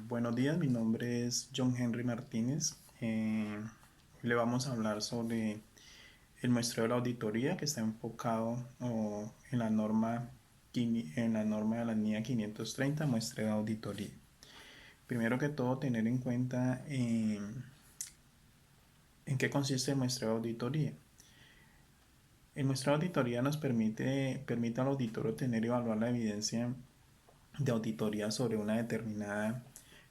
Buenos días, mi nombre es John Henry Martínez. Le vamos a hablar sobre el muestreo de la auditoría que está enfocado en la norma de la NIA 530, muestreo de auditoría. Primero que todo, tener en cuenta en qué consiste el muestreo de auditoría. El muestreo de auditoría nos permite al auditor obtener y evaluar la evidencia de auditoría sobre una determinada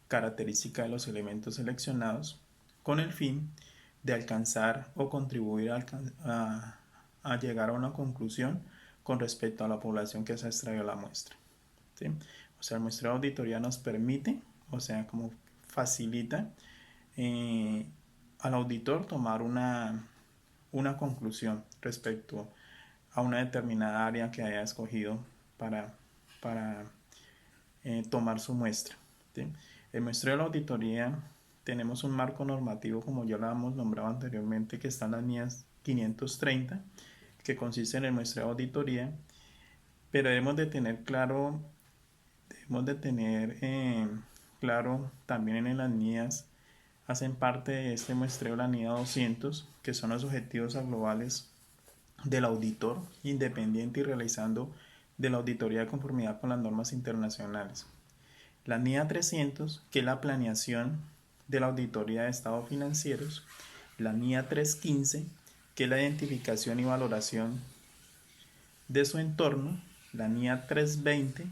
característica de los elementos seleccionados con el fin de alcanzar o contribuir a llegar a una conclusión con respecto a la población que se ha extraído la muestra. ¿Sí? O sea, el muestreo de auditoría nos permite, o sea, como facilita eh, al auditor tomar una conclusión respecto a una determinada área que haya escogido para tomar su muestra. ¿Sí? El muestreo de la auditoría tenemos un marco normativo, como ya lo hemos nombrado anteriormente, que está en las NIAs 530, que consiste en el muestreo de auditoría, pero debemos de tener claro también en las NIAs hacen parte de este muestreo la NIA 200, que son los objetivos globales del auditor independiente y realizando de la auditoría de conformidad con las normas internacionales. La NIA 300, que es la planeación de la auditoría de estados financieros. La NIA 315, que es la identificación y valoración de su entorno. La NIA 320,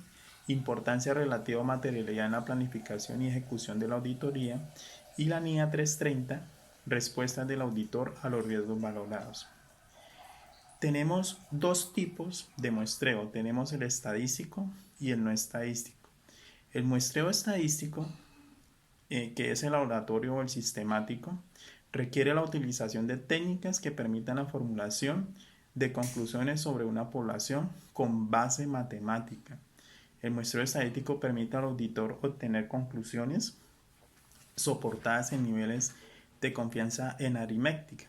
importancia relativa a materialidad en la planificación y ejecución de la auditoría. Y la NIA 330, respuestas del auditor a los riesgos valorados. Tenemos dos tipos de muestreo. Tenemos el estadístico y el no estadístico. El muestreo estadístico, que es el laboratorio o el sistemático, requiere la utilización de técnicas que permitan la formulación de conclusiones sobre una población con base matemática. El muestreo estadístico permite al auditor obtener conclusiones soportadas en niveles de confianza en aritmética,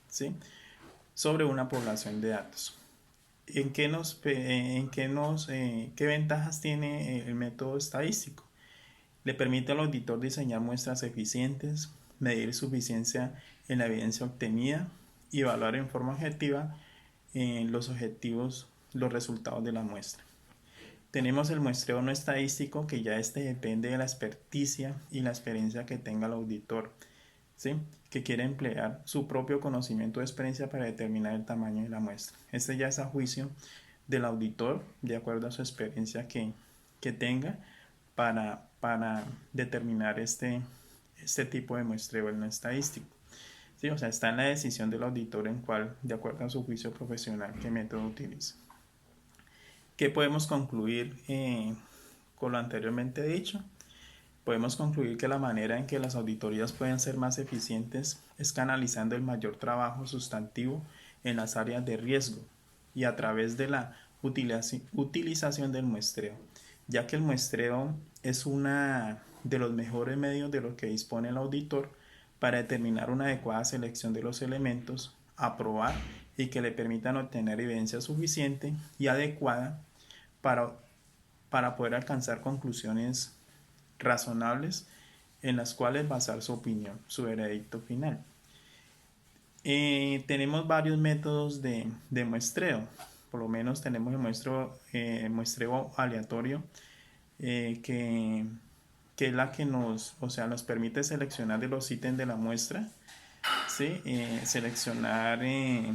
¿sí? Sobre una población de datos. ¿Qué ventajas tiene el método estadístico? Le permite al auditor diseñar muestras eficientes, medir suficiencia en la evidencia obtenida y evaluar en forma objetiva los resultados de la muestra. Tenemos el muestreo no estadístico, que ya depende de la experticia y la experiencia que tenga el auditor, ¿sí? Que quiere emplear su propio conocimiento de experiencia para determinar el tamaño de la muestra. Este ya es a juicio del auditor, de acuerdo a su experiencia que tenga, para determinar este tipo de muestreo no estadístico. ¿Sí? O sea, está en la decisión del auditor en cuál, de acuerdo a su juicio profesional, qué método utiliza. ¿Qué podemos concluir con lo anteriormente dicho? Podemos concluir que la manera en que las auditorías pueden ser más eficientes es canalizando el mayor trabajo sustantivo en las áreas de riesgo y a través de la utilización del muestreo, ya que el muestreo es una de los mejores medios de los que dispone el auditor para determinar una adecuada selección de los elementos, aprobar y que le permitan obtener evidencia suficiente y adecuada para, para poder alcanzar conclusiones razonables en las cuales basar su opinión, su veredicto final. Tenemos varios métodos de muestreo. Por lo menos tenemos muestreo aleatorio, que es la que nos permite seleccionar de los ítems de la muestra, ¿sí? Seleccionar de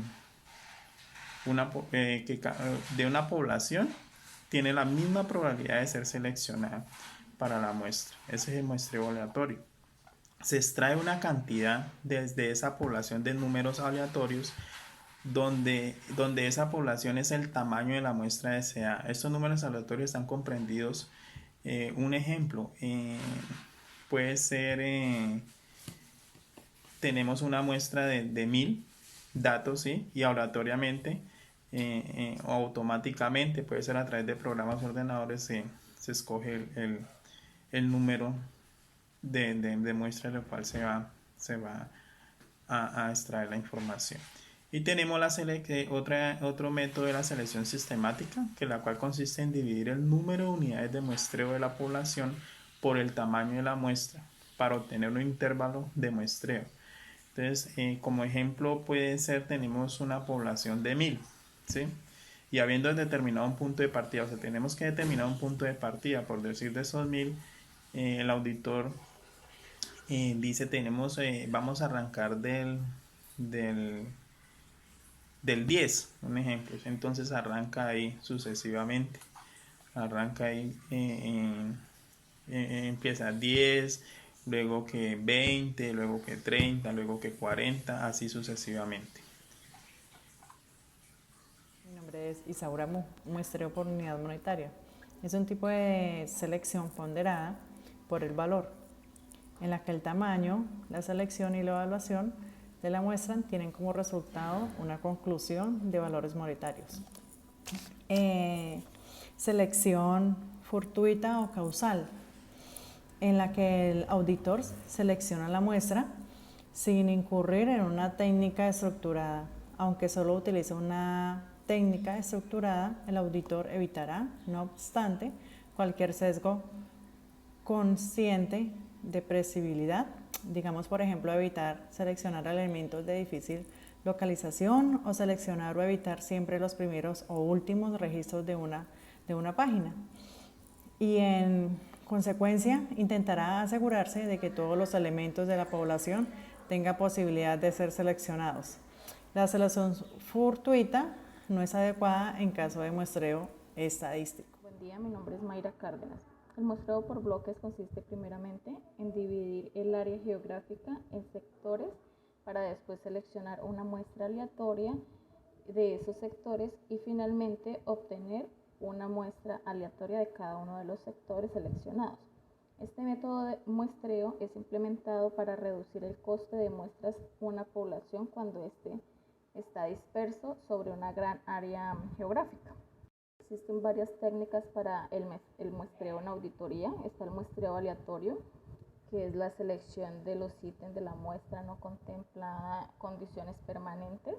una población tiene la misma probabilidad de ser seleccionada para la muestra. Ese es el muestreo aleatorio. Se extrae una cantidad desde esa población de números aleatorios donde esa población es el tamaño de la muestra deseada. Estos números aleatorios están comprendidos. Un ejemplo puede ser, tenemos una muestra de 1000 datos, ¿sí? Y aleatoriamente o automáticamente, puede ser a través de programas ordenadores, se escoge el número de muestra en el cual se va a extraer la información. Y tenemos otro método de la selección sistemática, que la cual consiste en dividir el número de unidades de muestreo de la población por el tamaño de la muestra para obtener un intervalo de muestreo. Entonces, como ejemplo puede ser, tenemos una población de 1000, ¿sí? Y habiendo determinado un punto de partida, o sea, tenemos que determinar un punto de partida, por decir de esos 1000, el auditor dice, vamos a arrancar del, del 10, un ejemplo. Entonces arranca ahí sucesivamente. Arranca ahí, empieza 10, luego que 20, luego que 30, luego que 40, así sucesivamente. Mi nombre es Isaura Muestreo por unidad monetaria. Es un tipo de selección ponderada por el valor, en la que el tamaño, la selección y la evaluación de la muestra tienen como resultado una conclusión de valores monetarios. Selección fortuita o causal, en la que el auditor selecciona la muestra sin incurrir en una técnica estructurada. Aunque solo utilice una técnica estructurada, el auditor evitará, no obstante, cualquier sesgo consciente de previsibilidad. Digamos, por ejemplo, evitar seleccionar elementos de difícil localización o seleccionar o evitar siempre los primeros o últimos registros de una página. Y en consecuencia, intentará asegurarse de que todos los elementos de la población tengan posibilidad de ser seleccionados. La selección fortuita no es adecuada en caso de muestreo estadístico. Buen día, mi nombre es Mayra Cárdenas. El muestreo por bloques consiste primeramente en dividir el área geográfica en sectores para después seleccionar una muestra aleatoria de esos sectores y finalmente obtener una muestra aleatoria de cada uno de los sectores seleccionados. Este método de muestreo es implementado para reducir el coste de muestras a una población cuando éste está disperso sobre una gran área geográfica. Existen varias técnicas para el muestreo en auditoría. Está el muestreo aleatorio, que es la selección de los ítems de la muestra, no contempla condiciones permanentes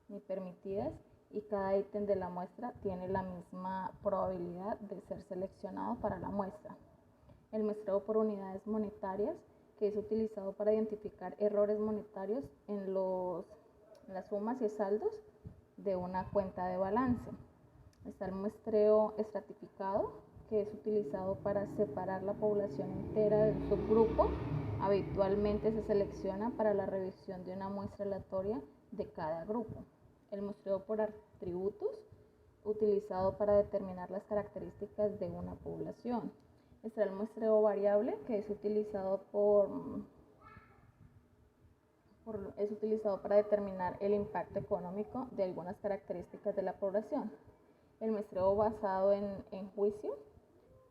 ni permitidas y cada ítem de la muestra tiene la misma probabilidad de ser seleccionado para la muestra. El muestreo por unidades monetarias, que es utilizado para identificar errores monetarios en las sumas y saldos de una cuenta de balance. Está el muestreo estratificado, que es utilizado para separar la población entera de un subgrupo. Habitualmente se selecciona para la revisión de una muestra aleatoria de cada grupo. El muestreo por atributos, utilizado para determinar las características de una población. Está el muestreo variable, que es utilizado para determinar el impacto económico de algunas características de la población. El muestreo basado en juicio,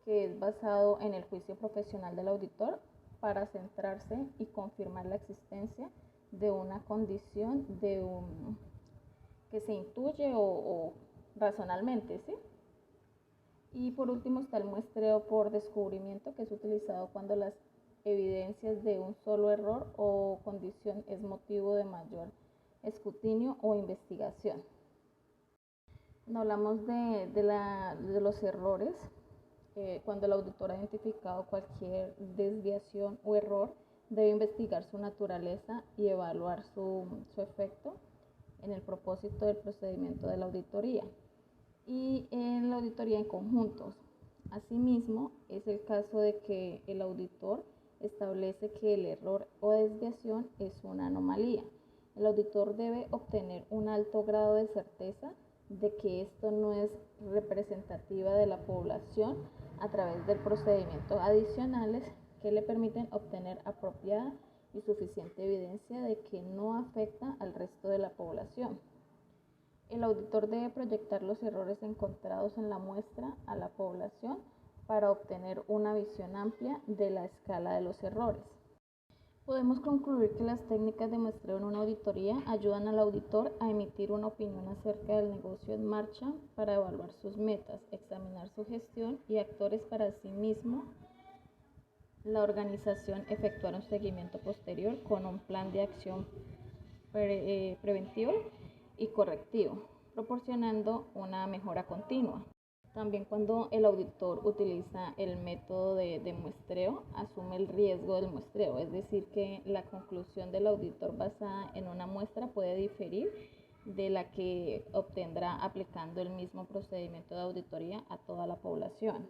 que es basado en el juicio profesional del auditor para centrarse y confirmar la existencia de una condición que se intuye o razonalmente, ¿sí? Y por último está el muestreo por descubrimiento, que es utilizado cuando las evidencias de un solo error o condición es motivo de mayor escrutinio o investigación. Cuando hablamos de los errores, cuando el auditor ha identificado cualquier desviación o error, debe investigar su naturaleza y evaluar su efecto en el propósito del procedimiento de la auditoría y en la auditoría en conjuntos. Asimismo, es el caso de que el auditor establece que el error o desviación es una anomalía. El auditor debe obtener un alto grado de certeza de que esto no es representativa de la población a través del procedimiento adicionales que le permiten obtener apropiada y suficiente evidencia de que no afecta al resto de la población. El auditor debe proyectar los errores encontrados en la muestra a la población para obtener una visión amplia de la escala de los errores. Podemos concluir que las técnicas de muestreo en una auditoría ayudan al auditor a emitir una opinión acerca del negocio en marcha para evaluar sus metas, examinar su gestión y actores para sí mismo. La organización efectuar un seguimiento posterior con un plan de acción preventivo y correctivo, proporcionando una mejora continua. También cuando el auditor utiliza el método de muestreo, asume el riesgo del muestreo, es decir, que la conclusión del auditor basada en una muestra puede diferir de la que obtendrá aplicando el mismo procedimiento de auditoría a toda la población.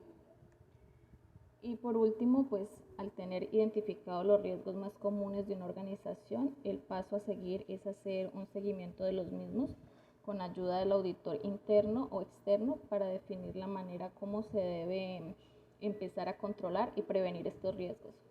Y por último, pues al tener identificados los riesgos más comunes de una organización, el paso a seguir es hacer un seguimiento de los mismos con ayuda del auditor interno o externo para definir la manera como se debe empezar a controlar y prevenir estos riesgos.